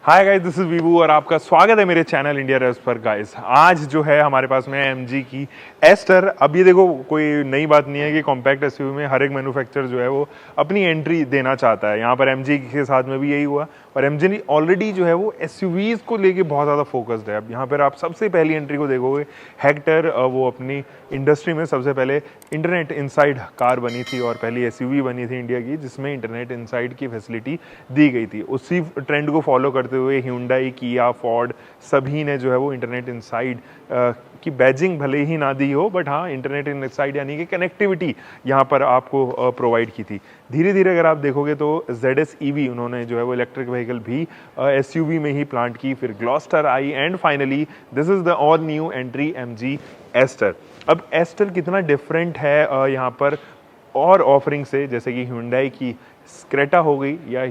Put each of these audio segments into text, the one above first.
Hi guys, this is वीवू और आपका स्वागत है मेरे चैनल इंडिया रेव्स पर। गाइस आज जो है हमारे पास में एमजी की एस्टर। अब ये देखो, कोई नई बात नहीं है कि कॉम्पैक्ट एसयूवी में हर एक मैन्युफैक्चरर जो है वो अपनी एंट्री देना चाहता है। यहाँ पर एमजी के साथ में भी यही हुआ और एमजी ऑलरेडी जो है वो एसयूवीज को लेके बहुत ज़्यादा फोकस्ड है। अब यहाँ पर आप सबसे पहली एंट्री को देखोगे, हेक्टर, वो अपनी इंडस्ट्री में सबसे पहले इंटरनेट इनसाइड कार बनी थी और पहली एसयूवी बनी थी इंडिया की जिसमें इंटरनेट इनसाइड की फैसिलिटी दी गई थी। उसी ट्रेंड को फॉलो करते हुए Hyundai, किया, फोर्ड सभी ने जो है वो इंटरनेट इनसाइड की बैजिंग भले ही ना दी हो, बट हाँ इंटरनेट इनसाइड यानी कि कनेक्टिविटी यहाँ पर आपको प्रोवाइड की थी। धीरे धीरे अगर आप देखोगे तो ZS EV उन्होंने जो है वो इलेक्ट्रिक व्हीकल भी SUV में ही प्लांट की, फिर ग्लॉस्टर आई and finally this is the all new entry MG Astor. अब एस्टर कितना डिफरेंट है यहाँ पर और ऑफरिंग से, जैसे कि Hyundai की क्रेटा हो गई या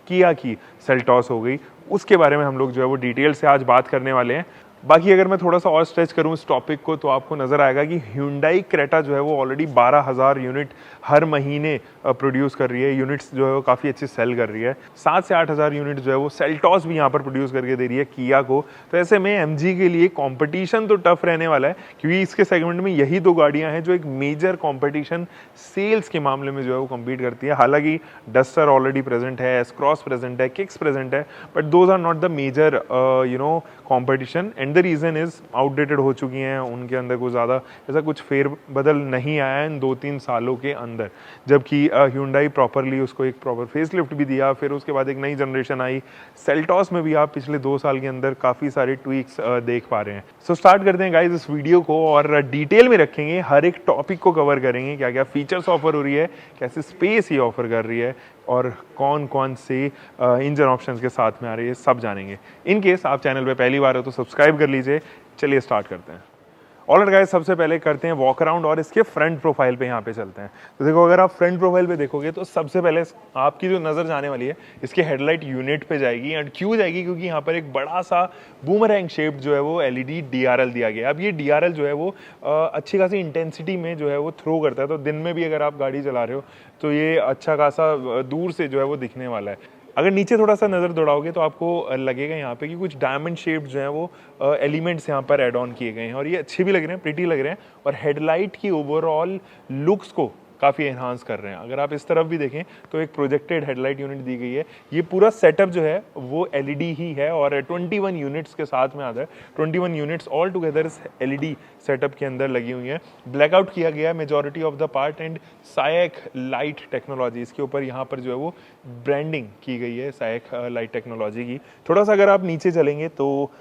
किया की सेल्टॉस हो गई, उसके बारे में हम लोग जो है वो डिटेल से आज बात करने वाले हैं। बाकी अगर मैं थोड़ा सा और स्ट्रेच करूं इस टॉपिक को तो आपको नजर आएगा कि Hyundai क्रेटा जो है वो ऑलरेडी 12,000 यूनिट हर महीने प्रोड्यूस कर रही है। यूनिट्स जो है वो काफ़ी अच्छी सेल कर रही है। 7 से 8,000 यूनिट जो है वो सेल्टॉस भी यहाँ पर प्रोड्यूस करके दे रही है किया को। तो ऐसे में MG के लिए कॉम्पिटिशन तो टफ रहने वाला है, क्योंकि इसके सेगमेंट में यही दो गाड़ियाँ हैं जो एक मेजर कॉम्पिटिशन सेल्स के मामले में जो है वो कम्पीट करती है। हालांकि डस्टर ऑलरेडी प्रेजेंट है, एस-क्रॉस प्रेजेंट है, किक्स प्रेजेंट है, but those are not the major competition and the reason is outdated हो चुकी हैं। उनके अंदर कुछ ज़्यादा ऐसा कुछ फेरबदल नहीं आया है इन 2-3 सालों के अंदर, जबकि Hyundai प्रॉपरली उसको एक प्रॉपर फेसलिफ्ट भी दिया। फिर उसके बाद एक नई जनरेशन आई सेल्टॉस में भी आप पिछले 2 साल के अंदर काफ़ी सारे ट्वीक्स देख पा रहे हैं। सो स्टार्ट करते हैं गाइज इस वीडियो को और डिटेल में रखेंगे, हर एक टॉपिक को कवर करेंगे, क्या क्या फीचर्स ऑफर हो रही है, कैसे स्पेस ये ऑफर कर रही है और कौन कौन से इंजन ऑप्शंस के साथ में आ रही है, सब जानेंगे। इन केस आप चैनल पे पहली बार हो तो सब्सक्राइब कर लीजिए। चलिए स्टार्ट करते हैं। ऑलराइट गाइस, सबसे पहले करते हैं वॉक अराउंड और इसके फ्रंट प्रोफाइल पे यहाँ पे चलते हैं। तो देखो, अगर आप फ्रंट प्रोफाइल पे देखोगे तो सबसे पहले आपकी जो नज़र जाने वाली है इसके हेडलाइट यूनिट पे जाएगी। एंड क्यों जाएगी? क्योंकि यहाँ पर एक बड़ा सा बूमरैंग शेप जो है वो LED DRL दिया गया है। अब ये DRL जो है वो अच्छी खासी इंटेंसिटी में जो है वो थ्रो करता है, तो दिन में भी अगर आप गाड़ी चला रहे हो तो ये अच्छा खासा दूर से जो है वो दिखने वाला है। अगर नीचे थोड़ा सा नज़र दौड़ाओगे तो आपको लगेगा यहाँ पे कि कुछ डायमंड शेप जो है वो एलिमेंट्स यहाँ पर ऐड ऑन किए गए हैं और ये अच्छे भी लग रहे हैं, प्रिटी लग रहे हैं और हेडलाइट की ओवरऑल लुक्स को काफ़ी एनहांस कर रहे हैं। अगर आप इस तरफ भी देखें तो एक प्रोजेक्टेड हेडलाइट यूनिट दी गई है। ये पूरा सेटअप जो है वो LED ही है और 21 यूनिट्स के साथ में आता है। 21 यूनिट्स ऑल टुगेदर इस LED सेटअप के अंदर लगी हुई है। ब्लैकआउट किया गया है majority of the part and psych light technology, इसके ऊपर यहाँ पर जो है वो ब्रांडिंग की गई है सायक लाइट टेक्नोलॉजी की। थोड़ा सा अगर आप नीचे चलेंगे तो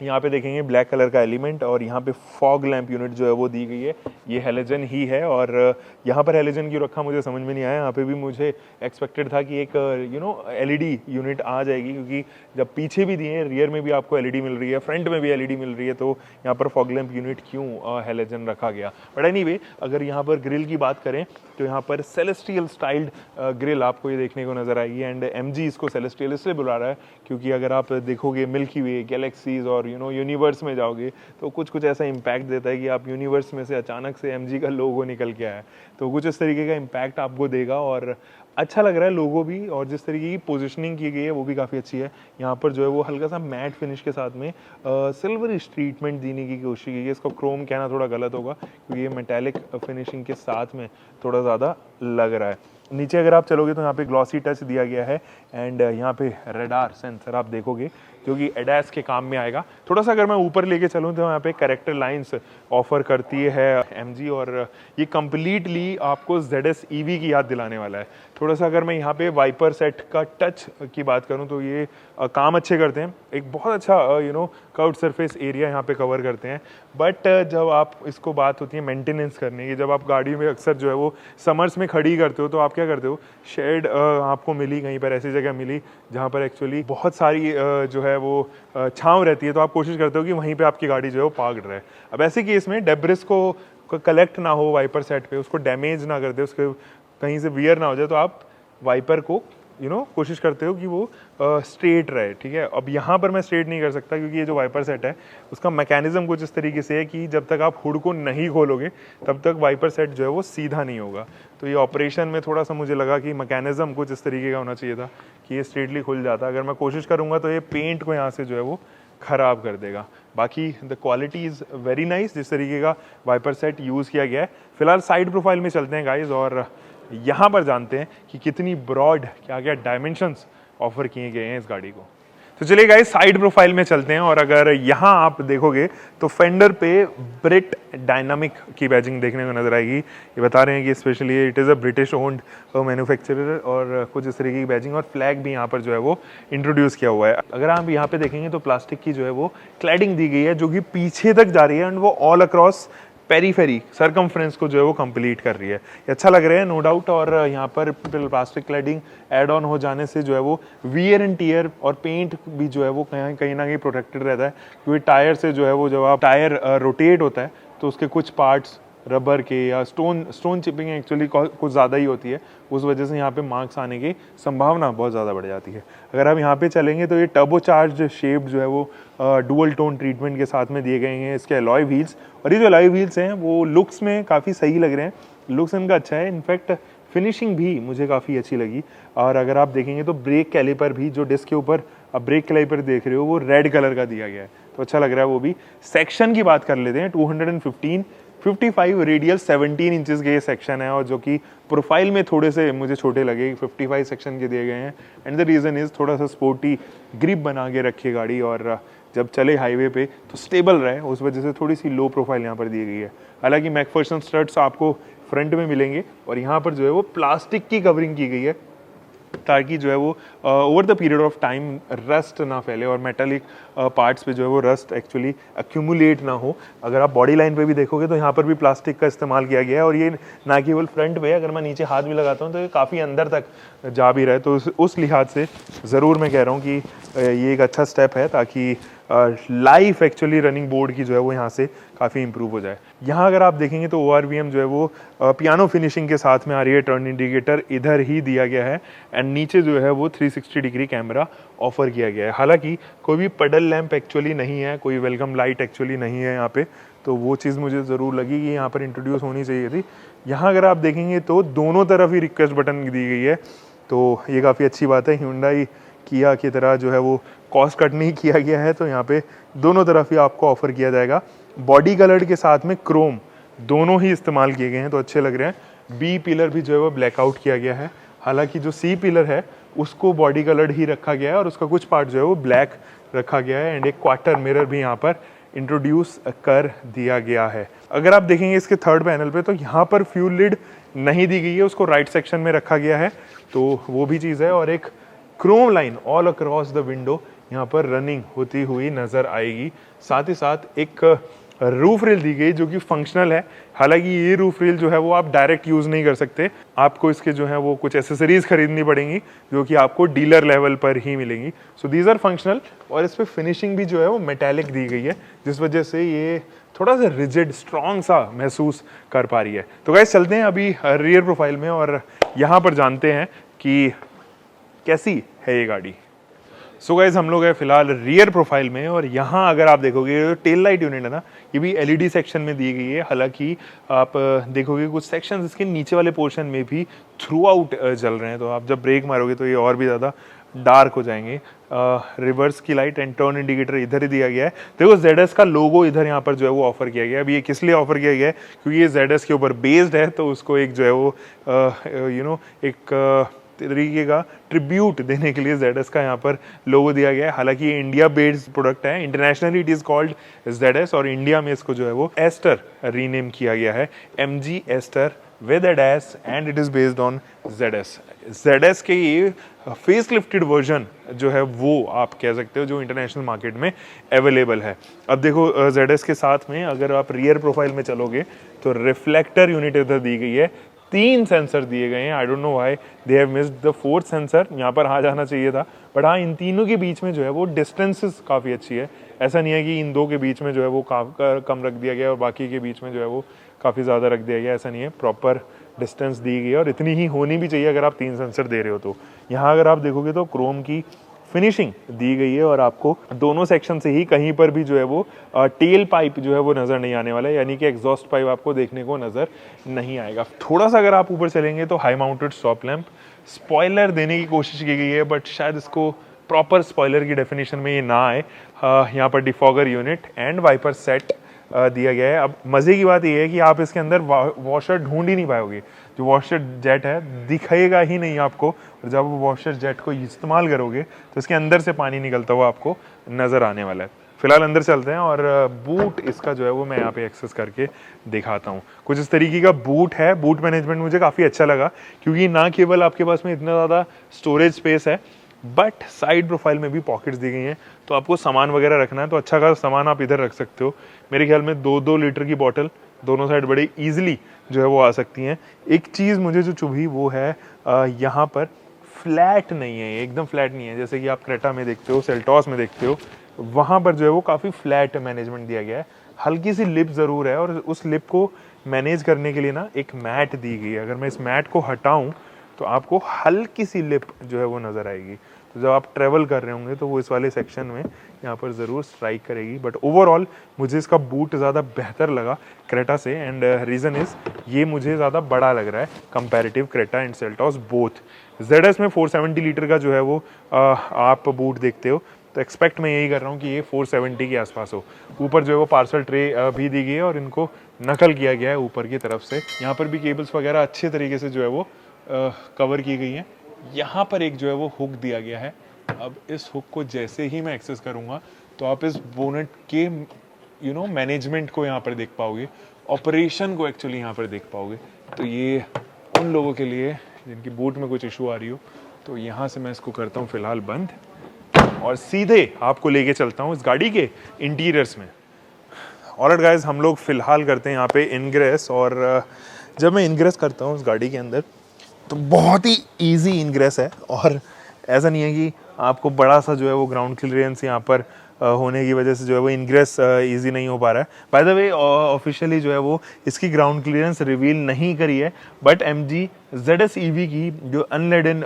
यहाँ पे देखेंगे ब्लैक कलर का एलिमेंट और यहाँ पे फॉग लैंप यूनिट जो है वो दी गई है। ये हेलोजन ही है और यहाँ पर हेलोजन क्यों रखा मुझे समझ में नहीं आया। यहाँ पे भी मुझे एक्सपेक्टेड था कि एक LED यूनिट आ जाएगी, क्योंकि जब पीछे भी दिए रियर में भी आपको LED मिल रही है, फ्रंट में भी LED मिल रही है, तो यहाँ पर फॉग लैंप यूनिट क्यों हेलोजन रखा गया। बट एनीवे, अगर यहाँ पर ग्रिल की बात करें तो यहाँ पर सेलेस्टियल स्टाइल्ड ग्रिल आपको ये देखने को नजर आएगी। एंड MG इसको सेलेस्टियल इसलिए बुला रहा है क्योंकि अगर आप देखोगे मिल्की वे, गैलेक्सीज और यूनिवर्स में जाओगे तो कुछ कुछ ऐसा इम्पैक्ट देता है कि आप यूनिवर्स में से अचानक से MG का लोगो निकल के आया, तो कुछ इस तरीके का इम्पैक्ट आपको देगा और अच्छा लग रहा है लोगो भी। और जिस तरीके की पोजीशनिंग की गई है वो भी काफ़ी अच्छी है। यहाँ पर जो है वो हल्का सा मैट फिनिश के साथ में सिल्वरिश ट्रीटमेंट देने की कोशिश की गई। इसको क्रोम कहना थोड़ा गलत होगा क्योंकि ये मेटालिक फिनिशिंग के साथ में थोड़ा ज़्यादा लग रहा है। नीचे अगर आप चलोगे तो यहाँ पे ग्लॉसी टच दिया गया है एंड यहाँ पे रेडार सेंसर आप देखोगे जो कि एडैस के काम में आएगा। थोड़ा सा अगर मैं ऊपर लेके चलूँ तो यहाँ पे कैरेक्टर लाइंस ऑफर करती है MG और ये कंप्लीटली आपको ZS EV की याद दिलाने वाला है। थोड़ा सा अगर मैं यहाँ पे वाइपर सेट का टच की बात करूँ तो ये काम अच्छे करते हैं, एक बहुत अच्छा कर्व्ड सरफेस एरिया यहाँ पे कवर करते हैं। बट जब आप इसको बात होती है मेंटेनेंस करने की, जब आप गाड़ी में अक्सर जो है वो समर्स में खड़ी करते हो तो आप क्या करते हो, शेड आपको मिली कहीं पर ऐसी जगह मिली जहाँ पर एक्चुअली बहुत सारी जो है वो छांव रहती है, तो आप कोशिश करते हो कि वहीं पे आपकी गाड़ी जो है वो पार्क्ड रहे। अब ऐसे केस में डेब्रिस को कलेक्ट ना हो वाइपर सेट पे, उसको डैमेज ना कर दे, उसके कहीं से वियर ना हो जाए, तो आप वाइपर को कोशिश करते हो कि वो स्ट्रेट रहे, ठीक है। अब यहाँ पर मैं स्ट्रेट नहीं कर सकता क्योंकि ये जो वाइपर सेट है उसका मैकेनिज्म कुछ इस तरीके से है कि जब तक आप हुड को नहीं खोलोगे तब तक वाइपर सेट जो है वो सीधा नहीं होगा। तो ये ऑपरेशन में थोड़ा सा मुझे लगा कि मैकेनिज्म कुछ इस तरीके का होना चाहिए था कि ये स्ट्रेटली खुल जाता। अगर मैं कोशिश करूँगा तो ये पेंट को यहाँ से जो है वो ख़राब कर देगा। बाकी the quality is very nice जिस तरीके का वाइपर सेट यूज़ किया गया है। फिलहाल साइड प्रोफाइल में चलते हैं गाइज और यहाँ पर जानते हैं कि कितनी ब्रॉड क्या क्या डायमेंशंस ऑफर किए गए हैं इस गाड़ी को। तो चलिए गाइस साइड प्रोफाइल में चलते हैं और अगर यहाँ आप देखोगे तो फेंडर पे ब्रिट डायनामिक की बैजिंग देखने को नजर आएगी। ये बता रहे हैं कि specially it is a British owned manufacturer और कुछ इस तरीके की बैजिंग और फ्लैग भी यहाँ पर जो है वो इंट्रोड्यूस किया हुआ है। अगर आप यहाँ पे देखेंगे तो प्लास्टिक की जो है वो क्लैडिंग दी गई है जो कि पीछे तक जा रही है एंड वो ऑल अक्रॉस पेरीफेरी सरकमफ्रेंस को जो है वो कंप्लीट कर रही है। ये अच्छा लग रहा है नो डाउट। और यहाँ पर प्लास्टिक क्लैडिंग ऐड ऑन हो जाने से जो है वो वियर एंड टियर और पेंट भी जो है वो कहीं ना कहीं प्रोटेक्टेड रहता है क्योंकि टायर से जो है वो जब आप टायर रोटेट होता है तो उसके कुछ पार्ट्स रबर के या स्टोन चिपिंग एक्चुअली कुछ ज़्यादा ही होती है, उस वजह से यहाँ पे मार्क्स आने की संभावना बहुत ज़्यादा बढ़ जाती है। अगर आप यहाँ पे चलेंगे तो ये टर्बो चार्ज शेप जो है वो डुअल टोन ट्रीटमेंट के साथ में दिए गए हैं इसके अलॉय व्हील्स। और ये जो अलॉय व्हील्स हैं वो लुक्स में काफ़ी सही लग रहे हैं, लुक्स इनका अच्छा है। इनफैक्ट फिनिशिंग भी मुझे काफ़ी अच्छी लगी। और अगर आप देखेंगे तो ब्रेक कैलिपर भी जो डिस्क के ऊपर अब ब्रेक कैलिपर देख रहे हो वो रेड कलर का दिया गया है तो अच्छा लग रहा है वो भी। सेक्शन की बात कर लेते हैं 215 55 रेडियल 17 इंचेस के ये सेक्शन है और जो कि प्रोफाइल में थोड़े से मुझे छोटे लगे 55 सेक्शन के दिए गए हैं। एंड द रीज़न इज़ थोड़ा सा स्पोर्टी ग्रिप बना के रखे गाड़ी और जब चले हाईवे पे तो स्टेबल रहे, उस वजह से थोड़ी सी लो प्रोफाइल यहाँ पर दी गई है। हालांकि मैकफर्सन स्टड्स आपको फ्रंट में मिलेंगे और यहाँ पर जो है वो प्लास्टिक की कवरिंग की गई है ताकि जो है वो over the period of time rust ना फैले और मेटालिक पार्ट्स पे जो है वो रस्ट एक्चुअली एक्यूमुलेट ना हो। अगर आप बॉडी लाइन पे भी देखोगे तो यहाँ पर भी प्लास्टिक का इस्तेमाल किया गया है और ये ना केवल फ्रंट पे, अगर मैं नीचे हाथ भी लगाता हूँ तो ये काफ़ी अंदर तक जा भी रहा है। तो उस लिहाज से ज़रूर मैं कह रहा हूँ कि ये एक अच्छा स्टेप है ताकि लाइफ एक्चुअली रनिंग बोर्ड की जो है वो यहाँ से काफ़ी इंप्रूव हो जाए। यहाँ अगर आप देखेंगे तो ORVM जो है वो पियानो फिनिशिंग के साथ में आ रही है। टर्न इंडिकेटर इधर ही दिया गया है एंड नीचे जो है वो 360 डिग्री कैमरा ऑफर किया गया है। हालांकि कोई भी पेडल लैंप एक्चुअली नहीं है, कोई वेलकम लाइट एक्चुअली नहीं है यहाँ पे, तो वो चीज़ मुझे ज़रूर लगी कि यहाँ पर इंट्रोड्यूस होनी चाहिए थी। यहाँ अगर आप देखेंगे तो दोनों तरफ ही रिक्वेस्ट बटन दी गई है तो ये काफ़ी अच्छी बात है। Hyundai किया की तरह जो है वो कॉस्ट कट नहीं किया गया है तो यहाँ पे दोनों तरफ ही आपको ऑफर किया जाएगा। बॉडी कलर के साथ में क्रोम दोनों ही इस्तेमाल किए गए हैं तो अच्छे लग रहे हैं। बी पिलर भी जो है वो ब्लैकआउट किया गया है, हालांकि जो सी पिलर है उसको बॉडी कलर्ड ही रखा गया है और उसका कुछ पार्ट जो है वो ब्लैक रखा गया है। एंड एक क्वार्टर मिरर भी यहाँ पर इंट्रोड्यूस कर दिया गया है। अगर आप देखेंगे इसके थर्ड पैनल पे तो यहाँ पर फ्यूल लिड नहीं दी गई है, उसको राइट सेक्शन में रखा गया है तो वो भी चीज़ है। और एक Chrome line all across the window यहाँ पर रनिंग होती हुई नजर आएगी। साथ ही साथ एक रूफ रेल दी गई जो कि फंक्शनल है। हालांकि ये रूफ रेल जो है वो आप डायरेक्ट यूज़ नहीं कर सकते, आपको इसके जो है वो कुछ एसेसरीज खरीदनी पड़ेंगी जो कि आपको डीलर लेवल पर ही मिलेंगी। सो दीज आर फंक्शनल और इस पर फिनिशिंग भी जो है वो मेटालिक दी गई है जिस वजह से ये थोड़ा सा रिजिड स्ट्रॉन्ग सा महसूस कर पा रही है। तो गाइस चलते हैं अभी रियर प्रोफाइल में और यहाँ पर जानते हैं कि कैसी है ये गाड़ी। सो गाइज हम लोग हैं फिलहाल रियर प्रोफाइल में और यहाँ अगर आप देखोगे तो टेल लाइट यूनिट है ना, ये भी एलईडी सेक्शन में दी गई है। हालांकि आप देखोगे कुछ सेक्शंस इसके नीचे वाले पोर्शन में भी थ्रू आउट जल रहे हैं तो आप जब ब्रेक मारोगे तो ये और भी ज़्यादा डार्क हो जाएंगे। रिवर्स की लाइट एंड टर्न इंडिकेटर इधर ही दिया गया है। देखो ZS का लोगो इधर यहाँ पर जो है वो ऑफर किया गया है। अभी ये किस लिए ऑफर किया गया है, क्योंकि ये ZS के ऊपर बेस्ड है तो उसको एक जो है वो एक तरीके का ट्रिब्यूट देने के लिए ZS का यहाँ पर लोगो दिया गया है। हालांकि ये इंडिया बेस्ड प्रोडक्ट है, internationally it is called ZS और इंडिया में इसको जो है वो एस्टर रीनेम किया गया है, MG Astor with a dash and it is based on ZS के ये फेस लिफ्टेड वर्जन जो है वो आप कह सकते हो जो इंटरनेशनल मार्केट में अवेलेबल है। अब देखो ZS के साथ में अगर आप रियर प्रोफाइल में चलोगे तो रिफ्लेक्टर यूनिट इधर दी गई है, 3 सेंसर दिए गए हैं। I don't know why they have missed the 4th sensor, यहाँ पर आ जाना चाहिए था। बट हाँ, इन तीनों के बीच में जो है वो डिस्टेंसेस काफ़ी अच्छी है। ऐसा नहीं है कि इन दो के बीच में जो है वो कम रख दिया गया और बाकी के बीच में जो है वो काफ़ी ज़्यादा रख दिया गया, ऐसा नहीं है। प्रॉपर डिस्टेंस दी गई है और इतनी ही होनी भी चाहिए अगर आप 3 सेंसर दे रहे हो तो। यहाँ अगर आप देखोगे तो क्रोम की फिनिशिंग दी गई है और आपको दोनों सेक्शन से ही कहीं पर भी जो है वो टेल पाइप जो है वो नज़र नहीं आने वाला है, यानी कि एग्जॉस्ट पाइप आपको देखने को नज़र नहीं आएगा। थोड़ा सा अगर आप ऊपर चलेंगे तो high mounted stop lamp, spoiler देने की कोशिश की गई है बट शायद इसको प्रॉपर स्पॉइलर की डेफिनेशन में ये ना आए। यहाँ पर defogger unit and wiper set दिया गया है। अब मज़े की बात यह है कि आप इसके अंदर वॉशर ढूंढ ही नहीं पाओगे, जो वॉशर जेट है दिखेगा ही नहीं आपको, और जब वो वॉशर जेट को इस्तेमाल करोगे तो इसके अंदर से पानी निकलता हुआ आपको नज़र आने वाला है। फिलहाल अंदर चलते हैं और बूट इसका जो है वो मैं यहाँ पे एक्सेस करके दिखाता हूँ। कुछ इस तरीके का बूट है। बूट मैनेजमेंट मुझे काफ़ी अच्छा लगा क्योंकि ना केवल आपके पास में इतना ज़्यादा स्टोरेज स्पेस है बट साइड प्रोफाइल में भी पॉकेट्स दी गई हैं, तो आपको सामान वगैरह रखना है तो अच्छा खासा सामान आप इधर रख सकते हो। मेरे ख्याल में 2-2 लीटर की बॉटल दोनों साइड बड़े ईजिली जो है वो आ सकती हैं। एक चीज़ मुझे जो चुभी वो है यहाँ पर फ्लैट नहीं है, एकदम फ्लैट नहीं है जैसे कि आप क्रेटा में देखते हो, सेल्टॉस में देखते हो, वहाँ पर जो है वो काफ़ी फ्लैट मैनेजमेंट दिया गया है। हल्की सी लिप ज़रूर है और उस लिप को मैनेज करने के लिए ना एक मैट दी गई है। अगर मैं इस मैट को हटाऊं तो आपको हल्की सी लिप जो है वो नज़र आएगी, तो जब आप ट्रैवल कर रहे होंगे तो वो इस वाले सेक्शन में यहाँ पर ज़रूर स्ट्राइक करेगी। बट ओवरऑल मुझे इसका बूट ज़्यादा बेहतर लगा क्रेटा से, एंड रीज़न इज़ ये मुझे ज़्यादा बड़ा लग रहा है comparative Creta and Seltos both. ZS में 470 लीटर का जो है वो आप बूट देखते हो, तो एक्सपेक्ट मैं यही कर रहा हूँ कि ये 470 के आसपास हो। ऊपर जो है वो पार्सल ट्रे भी दी गई है और इनको नकल किया गया है ऊपर की तरफ से। यहाँ पर भी केबल्स वगैरह अच्छे तरीके से जो है वो कवर की गई हैं। यहाँ पर एक जो है वो हुक दिया गया है। अब इस हुक को जैसे ही मैं एक्सेस करूँगा तो आप इस बोनेट के मैनेजमेंट को यहाँ पर देख पाओगे, ऑपरेशन को एक्चुअली यहाँ पर देख पाओगे। तो ये उन लोगों के लिए जिनकी बूट में कुछ इशू आ रही हो, तो यहाँ से मैं इसको करता हूँ फिलहाल बंद और सीधे आपको लेके चलता हूँ इस गाड़ी के इंटीरियर्स में। ऑलराइट गाइस, हम लोग फिलहाल करते हैं यहाँ पे इनग्रेस, और जब मैं इनग्रेस करता हूँ उस गाड़ी के अंदर तो बहुत ही इजी इनग्रेस है, और ऐसा नहीं है कि आपको बड़ा सा जो है वो ग्राउंड क्लियरेंस यहाँ पर होने की वजह से जो है वो इनग्रेस इजी नहीं हो पा रहा है। बाय द वे ऑफिशियली जो है वो इसकी ग्राउंड क्लियरेंस रिवील नहीं करी है, बट MG ZS EV की जो अनलेडन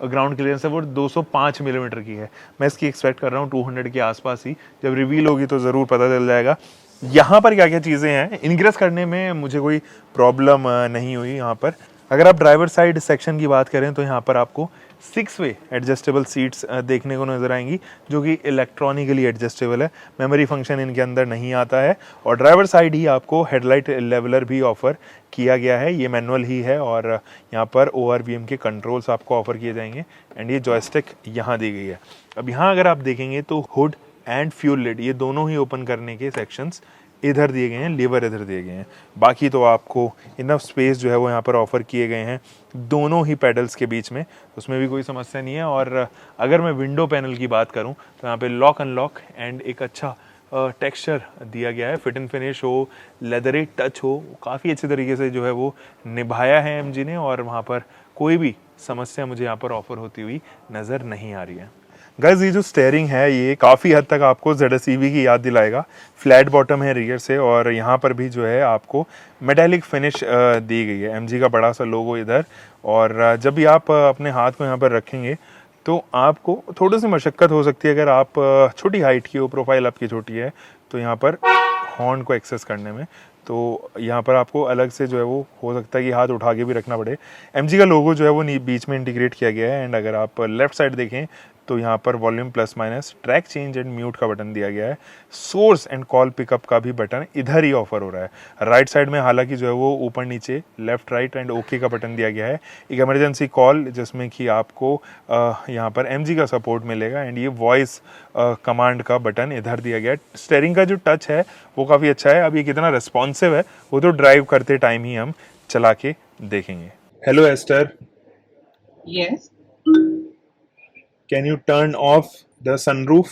ग्राउंड क्लियरेंस है वो 205 मिलीमीटर की है। मैं इसकी एक्सपेक्ट कर रहा हूँ 200 के आसपास ही। जब रिवील होगी तो ज़रूर पता चल जाएगा। यहाँ पर क्या क्या चीज़ें हैं, इनग्रेस करने में मुझे कोई प्रॉब्लम नहीं हुई। यहाँ पर अगर आप ड्राइवर साइड सेक्शन की बात करें तो यहाँ पर आपको 6 वे एडजस्टेबल सीट्स देखने को नज़र आएंगी जो कि इलेक्ट्रॉनिकली एडजस्टेबल है। मेमोरी फंक्शन इनके अंदर नहीं आता है, और ड्राइवर साइड ही आपको हेडलाइट लेवलर भी ऑफर किया गया है। ये मैनुअल ही है और यहाँ पर ORVM के कंट्रोल्स आपको ऑफर किए जाएंगे, एंड ये जॉयस्टिक यहाँ दी गई है। अब यहाँ अगर आप देखेंगे तो हुड एंड फ्यूल लिड ये दोनों ही ओपन करने के सेक्शंस इधर दिए गए हैं, लीवर इधर दिए गए हैं। बाकी तो आपको इनफ स्पेस जो है वो यहाँ पर ऑफर किए गए हैं दोनों ही पेडल्स के बीच में, उसमें भी कोई समस्या नहीं है। और अगर मैं विंडो पैनल की बात करूँ तो यहाँ पे लॉक अनलॉक एंड एक अच्छा टेक्सचर दिया गया है। फिट एंड फिनिश हो, लेदरी टच हो, काफ़ी अच्छे तरीके से जो है वो निभाया है MG ने, और वहाँ पर कोई भी समस्या मुझे यहाँ पर ऑफर होती हुई नज़र नहीं आ रही है। गाइस, ये जो स्टेयरिंग है ये काफ़ी हद तक आपको ZS EV की याद दिलाएगा। फ्लैट बॉटम है रियर से, और यहाँ पर भी जो है आपको मेटालिक फिनिश दी गई है, MG का बड़ा सा लोगो इधर। और जब भी आप अपने हाथ को यहाँ पर रखेंगे तो आपको थोड़ी सी मशक्क़त हो सकती है अगर आप छोटी हाइट की हो, प्रोफाइल आपकी छोटी है, तो यहाँ पर हॉर्न को एक्सेस करने में तो यहाँ पर आपको अलग से जो है वो हो सकता है कि हाथ उठा के भी रखना पड़े। MG का लोगो जो है वो बीच में इंटीग्रेट किया गया है, एंड अगर आप लेफ्ट साइड देखें तो यहाँ पर volume plus minus, track change and mute का बटन दिया गया है। सोर्स एंड कॉल पिकअप का भी बटन इधर ही ऑफर हो रहा है। राइट साइड में हालांकि जो है वो ऊपर नीचे, लेफ्ट राइट एंड ओके का बटन दिया गया है। एक इमरजेंसी कॉल जिसमें कि आपको यहाँ पर MG का सपोर्ट मिलेगा, एंड ये वॉइस कमांड का बटन इधर दिया गया है। स्टेयरिंग का जो टच है वो काफ़ी अच्छा है। अब ये कितना रिस्पॉन्सिव है वो तो ड्राइव करते टाइम ही हम चला के देखेंगे। Hello Astor, Yes. Can you turn off the sunroof?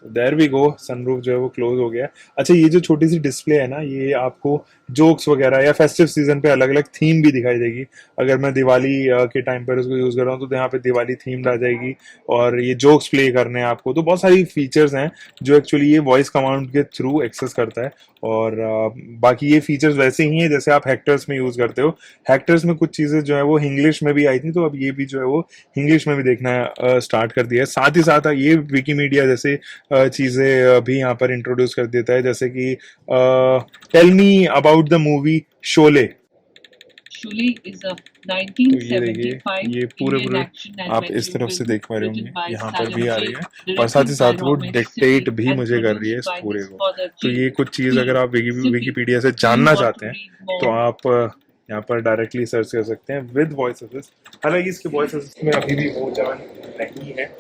There we go, sunroof जो है वो क्लोज हो गया। अच्छा, ये जो छोटी सी डिस्प्ले है ना, ये आपको जोक्स वगैरह या फेस्टिव सीजन पे अलग अलग थीम भी दिखाई देगी। अगर मैं दिवाली के टाइम पर उसको यूज कर रहा हूँ तो यहाँ पे दिवाली थीम आ जाएगी, और ये जोक्स प्ले करने हैं आपको। तो बहुत सारी फीचर्स हैं जो एक्चुअली ये वॉइस कमांड के थ्रू एक्सेस करता है। और बाकी ये फीचर्स वैसे ही हैं जैसे आप हेक्टर्स में यूज करते हो। हेक्टर्स में कुछ चीजें जो है वो इंग्लिश में भी आई थी, तो अब ये भी जो है वो इंग्लिश में भी देखना स्टार्ट कर दिया है। साथ ही साथ ये विकीमीडिया जैसे चीजें भी यहाँ पर इंट्रोड्यूस कर देता है, जैसे कि tell me about the movie Sholay. Shuli is a तो ये देखिए, 1975 ये पूरे Indian पूरे action आप इस adventure तरफ से film देख पा रहे written होंगे, by यहाँ पर Salim भी आ J, रही है। और साथ ही directed by साथ वो Rohit डिक्टेट Sippy, भी and मुझे कर रही है produced इस by पूरे his को। father तो ये J. कुछ चीज अगर P. आप Sippy. विकीपीडिया से Do you जानना want चाहते to हैं read तो more? आप यहाँ पर डायरेक्टली सर्च कर सकते हैं विद वॉइस असिस्ट। हालांकि इसके वॉइस असिस्ट में अभी भी वो जान नहीं है,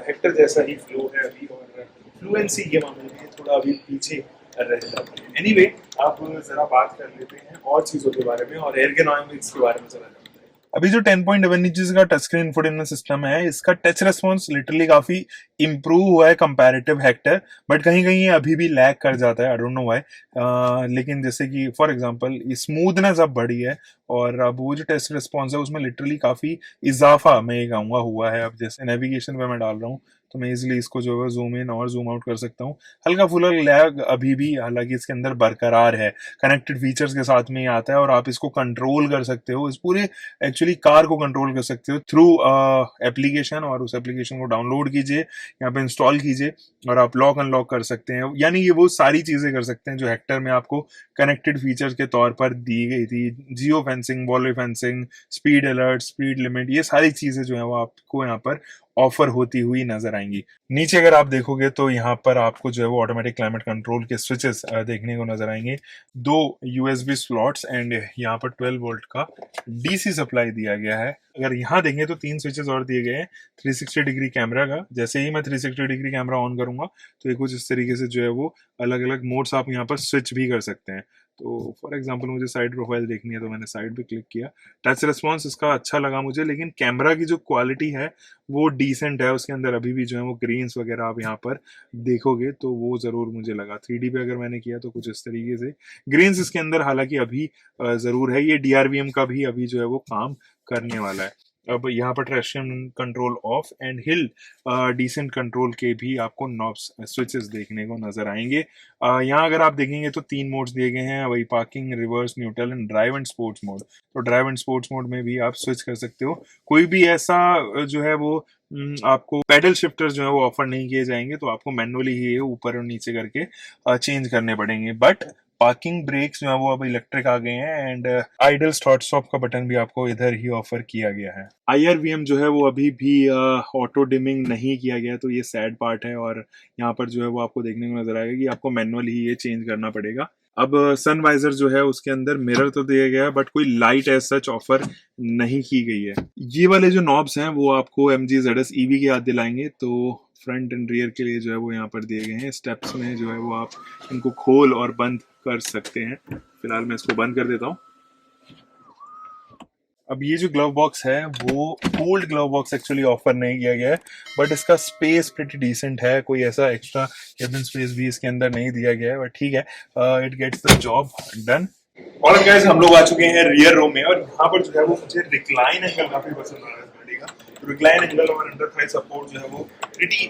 हेक्टर जैसा ही फ्लो है अभी, और फ्लुएंसी के मामले में थोड़ा अभी पीछे रह जाती है। एनीवे, आप जरा बात कर लेते हैं और चीज़ों के बारे में और एर्गोनॉमिक्स के बारे में जरा जानते हैं। अभी जो 10.7 इंचेस का टच स्क्रीन इंफोटेनमेंट सिस्टम है, इसका टच रेस्पॉन्स लिटरली काफी इंप्रूव हुआ है कंपैरेटिव हेक्टर, बट कहीं कहीं ये अभी भी लैग कर जाता है, आई डोंट नो व्हाई। लेकिन जैसे कि फॉर एग्जांपल स्मूथनेस अब बढ़ी है, और अब वो जो टेस्ट रिस्पॉन्स है उसमें लिटरली काफी इजाफा मैं ये कहूंगा हुआ है। अब जैसे नेविगेशन पे मैं डाल रहा हूँ तो मैं इजिली इसको जो है जूम इन और जूम आउट कर सकता हूँ। हल्का फुल्का लैग अभी भी हालांकि इसके अंदर बरकरार है, कनेक्टेड फीचर्स के साथ में ही आता है, और आप इसको कंट्रोल कर सकते हो, इस पूरे एक्चुअली कार को कंट्रोल कर सकते हो थ्रू एप्लीकेशन, और उस एप्लीकेशन को डाउनलोड कीजिए, यहाँ पे इंस्टॉल कीजिए, और आप लॉक अनलॉक कर सकते हैं। यानी ये वो सारी चीजें कर सकते हैं जो हेक्टर में आपको कनेक्टेड फीचर्स के तौर पर दी गई थी। Geo fencing, wall fencing, speed alert, speed limit, ये सारी चीजें जो है वो आपको यहाँ पर ऑफर होती हुई नजर आएंगी। नीचे अगर आप देखोगे तो यहाँ पर आपको जो है वो ऑटोमेटिक क्लाइमेट कंट्रोल के स्विचेस देखने को नजर आएंगे, 2 USB स्लॉट्स, एंड यहाँ पर 12 वोल्ट का DC सप्लाई दिया गया है। अगर यहाँ देखें तो 3 स्विचेस और दिए गए हैं 360 डिग्री कैमरा का। जैसे ही मैं 360 डिग्री कैमरा ऑन करूंगा तो ये कुछ इस तरीके से जो है वो अलग अलग मोड्स आप यहाँ पर स्विच भी कर सकते हैं। तो फॉर एग्जांपल मुझे साइड प्रोफाइल देखनी है तो मैंने साइड पे क्लिक किया। टच रिस्पॉन्स इसका अच्छा लगा मुझे, लेकिन कैमरा की जो क्वालिटी है वो डिसेंट है। उसके अंदर अभी भी जो है वो ग्रेन्स वगैरह आप यहाँ पर देखोगे तो वो ज़रूर मुझे लगा। 3D पे अगर मैंने किया तो कुछ इस तरीके से ग्रेन्स इसके अंदर हालांकि अभी ज़रूर है। ये DRVM का भी अभी जो है वो काम करने वाला है। अब यहाँ पर traction control of and hill descent control के भी आपको नॉब्स स्विचेस देखने को नजर आएंगे। यहाँ अगर आप देखेंगे तो 3 मोड्स दिए गए हैं, वही parking, reverse, neutral and drive and sports mode. तो ड्राइव एंड स्पोर्ट्स मोड में भी आप स्विच कर सकते हो। कोई भी ऐसा जो है वो आपको पैडल शिफ्टर्स जो है वो ऑफर नहीं किए जाएंगे, तो आपको मैनुअली ही ऊपर और नीचे करके चेंज करने पड़ेंगे। बट पार्किंग ब्रेक्स जो है वो अब इलेक्ट्रिक आ गए हैं, एंड आइडल स्टार्ट स्टॉप का बटन भी आपको इधर ही ऑफर किया गया है। IRVM जो है वो अभी भी ऑटो डिमिंग नहीं किया गया, तो ये सैड पार्ट है, और यहाँ पर जो है वो आपको देखने को नजर आएगा कि आपको मैनुअली ही ये चेंज करना पड़ेगा। अब सन वाइजर जो है उसके अंदर मिरर तो दिया गया है, बट कोई लाइट एज सच ऑफर नहीं की गई है। ये वाले जो नॉब्स हैं वो आपको MG ZS EV की याद दिलाएंगे, तो फ्रंट एंड रियर के लिए जो है वो यहाँ पर दिए गए हैं। स्टेप्स में जो है वो आप इनको खोल और बंद कर सकते हैं। फिलहाल मैं इसको बंद कर देता हूँ। अब ये जो ग्लव बॉक्स है वो old glove box actually offer नहीं किया गया है, बट इसका स्पेस प्रिटी डिसेंट है। कोई ऐसा एक्स्ट्रा केबिन स्पेस भी इसके अंदर नहीं दिया गया है, बट ठीक है, it gets the job done. और गाइस, हम लोग आ चुके हैं रियर रो में, और यहाँ पर जो है वो मुझे रिक्लाइन एंगल काफी पसंद आ रहा है इस गाड़ी का। रिक्लाइन एंगल और अंडर थाई सपोर्ट जो है वो प्रिटी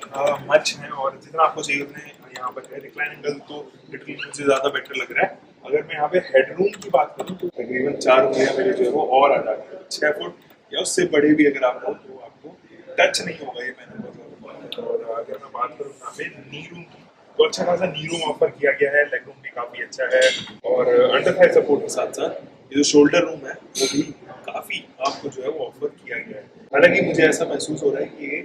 मच है, और जितना आपको चाहिए उतने यहाँ पर है। रिक्लाइन एंगल तो लिटरली मुझे ज्यादा बेटर लग रहा है। अगर मैं यहाँ पे हेडरूम की बात करूँ तो तकरीबन 4 उंगलियां मेरे जो है वो और आ जाती है। 6 फुट या उससे बड़े भी अगर आप हो तो आपको टच नहीं होगा ये मैंने बोला। और अगर मैं बात करूँ यहाँ पे नी रूम की, तो अच्छा खासा नी रूम ऑफर किया गया है। लेग रूम भी काफी अच्छा है, और अंडर थाई सपोर्ट के साथ साथ ये जो शोल्डर रूम है वो भी काफी आपको जो है वो ऑफर किया गया है। हालांकि मुझे ऐसा महसूस हो रहा है कि ये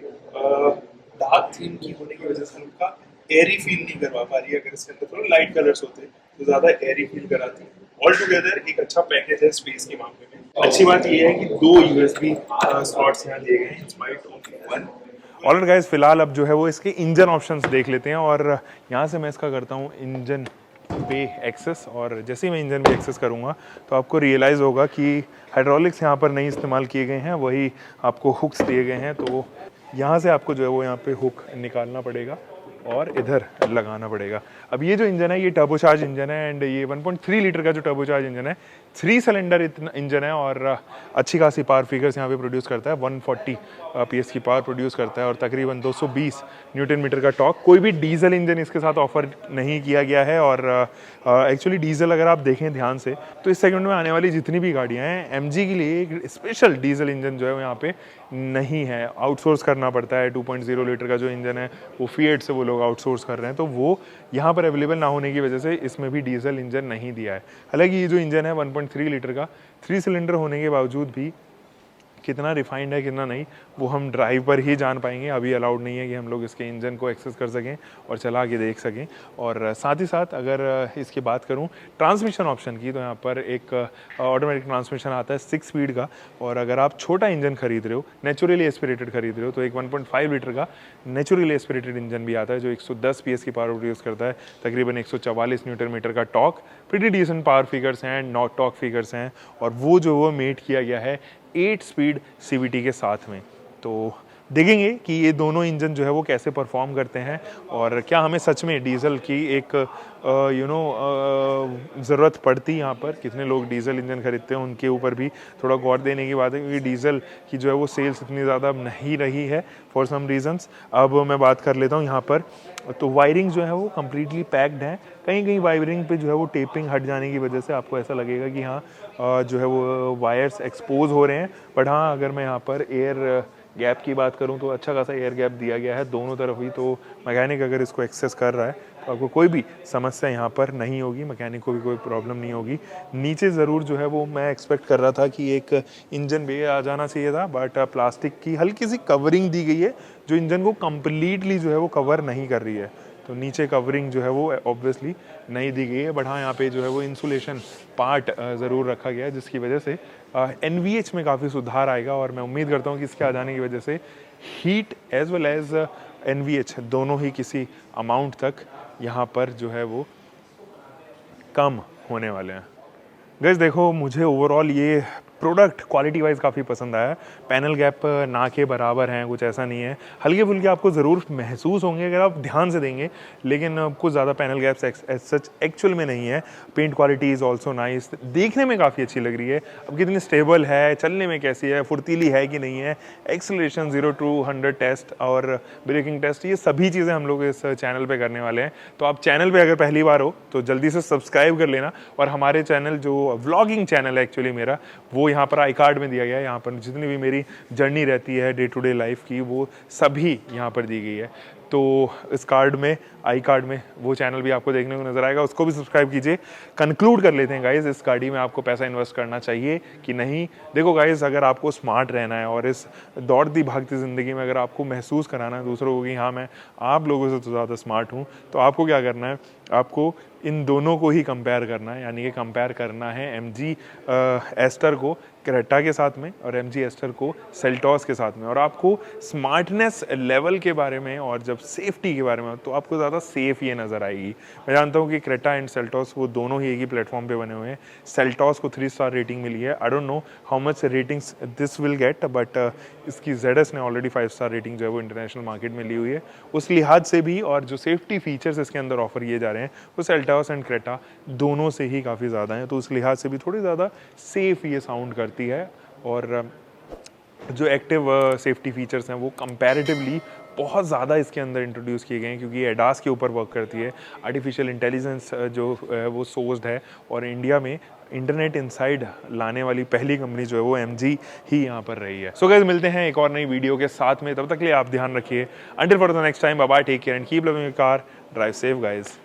डार्क थीम की होने की वजह से हल्का एरी फील नहीं करवा पा रही है। अगर इसके अंदर थोड़ा लाइट कलर्स होते तो ज्यादा एरी फील कराती। ऑल टुगेदर एक अच्छा पैकेज है स्पेस के मामले में। अच्छी बात यह है कि 2 USB स्लॉट्स यहाँ दिए गए हैं इंस्पाइट ऑफ 1। ऑलराइट गाइस, फिलहाल अब जो है वो इसके इंजन ऑप्शंस देख लेते हैं, और यहाँ से मैं इसका करता हूँ इंजन पे एक्सेस। और जैसे ही मैं इंजन पे एक्सेस करूँगा तो आपको रियलाइज़ होगा कि हाइड्रोलिक्स यहाँ पर नहीं इस्तेमाल किए गए हैं, वही आपको हुक्स दिए गए हैं। तो यहाँ से आपको जो है वो यहाँ पे हुक निकालना पड़ेगा, और इधर लगाना पड़ेगा। अब ये जो इंजन है ये टर्बोचार्ज इंजन है एंड ये 1.3 लीटर का जो टर्बोचार्ज इंजन है 3 सिलेंडर इतना इंजन है और अच्छी खासी पावर फिगर्स यहाँ पे प्रोड्यूस करता है। 140 PS की पावर प्रोड्यूस करता है और तकरीबन 220 न्यूटन मीटर का टॉर्क। कोई भी डीजल इंजन इसके साथ ऑफर नहीं किया गया है और एक्चुअली डीजल अगर आप देखें ध्यान से तो इस सेगमेंट में आने वाली जितनी भी गाड़ियाँ हैं MG के लिए एक स्पेशल डीजल इंजन जो है वो यहाँ पे नहीं है, आउटसोर्स करना पड़ता है। 2.0 लीटर का जो इंजन है वो फिएट से वो लोग आउटसोर्स कर रहे हैं, तो वो यहाँ पर अवेलेबल ना होने की वजह से इसमें भी डीजल इंजन नहीं दिया है। हालांकि ये जो इंजन है 1.3 लीटर का 3 सिलेंडर होने के बावजूद भी कितना रिफाइंड है कितना नहीं वो हम ड्राइव पर ही जान पाएंगे। अभी अलाउड नहीं है कि हम लोग इसके इंजन को एक्सेस कर सकें और चला के देख सकें। और साथ ही साथ अगर इसकी बात करूं ट्रांसमिशन ऑप्शन की, तो यहाँ पर एक ऑटोमेटिक ट्रांसमिशन आता है 6 स्पीड का। और अगर आप छोटा इंजन खरीद रहे हो, नेचुरली एस्पिरेटेड खरीद रहे हो, तो एक 1.5 लीटर का नेचुरली एस्पिरेटेड इंजन भी आता है जो 110 PS की पावर प्रोड्यूस करता है, तकरीबन 144 न्यूटन मीटर का torque. Pretty decent power figures हैं, नॉट टॉर्क फिगर्स हैं और वो जो वो मेट किया गया है 8 स्पीड CVT के साथ में। तो देखेंगे कि ये दोनों इंजन जो है वो कैसे परफॉर्म करते हैं और क्या हमें सच में डीजल की एक ज़रूरत पड़ती यहाँ पर। कितने लोग डीजल इंजन खरीदते हैं उनके ऊपर भी थोड़ा गौर देने की बात है, क्योंकि डीजल की जो है वो सेल्स इतनी ज़्यादा नहीं रही है फॉर सम रीजंस। अब मैं बात कर लेता हूँ यहाँ पर, तो वायरिंग जो है वो कम्प्लीटली पैक्ड है। कहीं कहीं वायरिंग पे जो है वो टेपिंग हट जाने की वजह से आपको ऐसा लगेगा कि हाँ जो है वो वायर्स एक्सपोज हो रहे हैं, बट हाँ अगर मैं यहाँ पर एयर गैप की बात करूं तो अच्छा खासा एयर गैप दिया गया है दोनों तरफ ही। तो मैकेनिक अगर इसको एक्सेस कर रहा है तो आपको कोई भी समस्या यहाँ पर नहीं होगी, मैकेनिक को भी कोई प्रॉब्लम नहीं होगी। नीचे ज़रूर जो है वो मैं एक्सपेक्ट कर रहा था कि एक इंजन बे आ जाना चाहिए था, बट प्लास्टिक की हल्की सी कवरिंग दी गई है जो इंजन को कम्प्लीटली जो है वो कवर नहीं कर रही है। तो नीचे कवरिंग जो है वो ऑब्वियसली नहीं दी गई है, बट हाँ यहाँ पे जो है वो इंसुलेशन पार्ट ज़रूर रखा गया है, जिसकी वजह से NVH में काफ़ी सुधार आएगा। और मैं उम्मीद करता हूँ कि इसके आ जाने की वजह से heat as well as NVH दोनों ही किसी अमाउंट तक यहाँ पर जो है वो कम होने वाले हैं। गाइस देखो, मुझे ओवरऑल ये प्रोडक्ट क्वालिटी वाइज काफ़ी पसंद आया। पैनल गैप ना के बराबर हैं, कुछ ऐसा नहीं है। हल्के फुल्के आपको ज़रूर महसूस होंगे अगर आप ध्यान से देंगे, लेकिन कुछ ज़्यादा पैनल गैप्स सच एक्चुअल में नहीं है। Paint quality is also nice, देखने में काफ़ी अच्छी लग रही है। अब कितनी स्टेबल है, चलने में कैसी है, फुर्तीली है कि नहीं है, एक्सेलरेशन 0 to 100 टेस्ट और ब्रेकिंग टेस्ट, ये सभी चीज़ें हम लोग इस चैनल पर करने वाले हैं। तो आप चैनल पर अगर पहली बार हो तो जल्दी से सब्सक्राइब कर लेना। और हमारे चैनल जो व्लॉगिंग चैनल है एक्चुअली मेरा, वो यहाँ पर आई कार्ड में दिया गया है। यहाँ पर जितनी भी मेरी जर्नी रहती है डे टू डे लाइफ की, वो सभी यहाँ पर दी गई है। तो इस कार्ड में, आई कार्ड में, वो चैनल भी आपको देखने को नजर आएगा, उसको भी सब्सक्राइब कीजिए। कंक्लूड कर लेते हैं गाइज, इस गाड़ी में आपको पैसा इन्वेस्ट करना चाहिए कि नहीं। देखो गाइज, अगर आपको स्मार्ट रहना है और इस दौड़ती भागती ज़िंदगी में अगर आपको महसूस कराना है दूसरों को कि हाँ मैं आप लोगों से तो ज़्यादा स्मार्ट हूँ, तो आपको क्या करना है, आपको इन दोनों को ही कंपेयर करना है। यानी कि कंपेयर करना है MG एस्टर को क्रेटा के साथ में और MG एस्टर को सेल्टॉस के साथ में। और आपको स्मार्टनेस लेवल के बारे में और जब सेफ्टी के बारे में, तो आपको ज़्यादा सेफ ये नज़र आएगी। मैं जानता हूँ कि क्रेटा एंड सेल्टॉस वो दोनों ही एक ही प्लेटफॉर्म पे बने हुए हैं। सेल्टॉस को 3 स्टार रेटिंग मिली है। I don't know how much ratings this will get, but इसकी ZS ने ऑलरेडी 5 स्टार रेटिंग जो है वो इंटरनेशनल मार्केट में ली हुई है। उस लिहाज से भी और जो सेफ्टी फीचर्स इसके अंदर ऑफर किए जा रहे हैं वो सेल्टॉस एंड क्रेटा दोनों से ही काफ़ी ज़्यादा हैं। तो उस लिहाज से भी थोड़ी ज़्यादा सेफ ये साउंड करती है। और जो एक्टिव सेफ्टी फीचर्स हैं वो कंपैरेटिवली बहुत ज़्यादा इसके अंदर इंट्रोड्यूस किए गए हैं, क्योंकि एडास के ऊपर वर्क करती है। आर्टिफिशियल इंटेलिजेंस जो है वो सोर्स्ड है और इंडिया में इंटरनेट इनसाइड लाने वाली पहली कंपनी जो है वो MG ही यहाँ पर रही है। सो गाइस, मिलते हैं एक और नई वीडियो के साथ में, तब तक के लिए आप ध्यान रखिए। Until for the next time, bye bye, take care and keep loving your car, drive safe guys.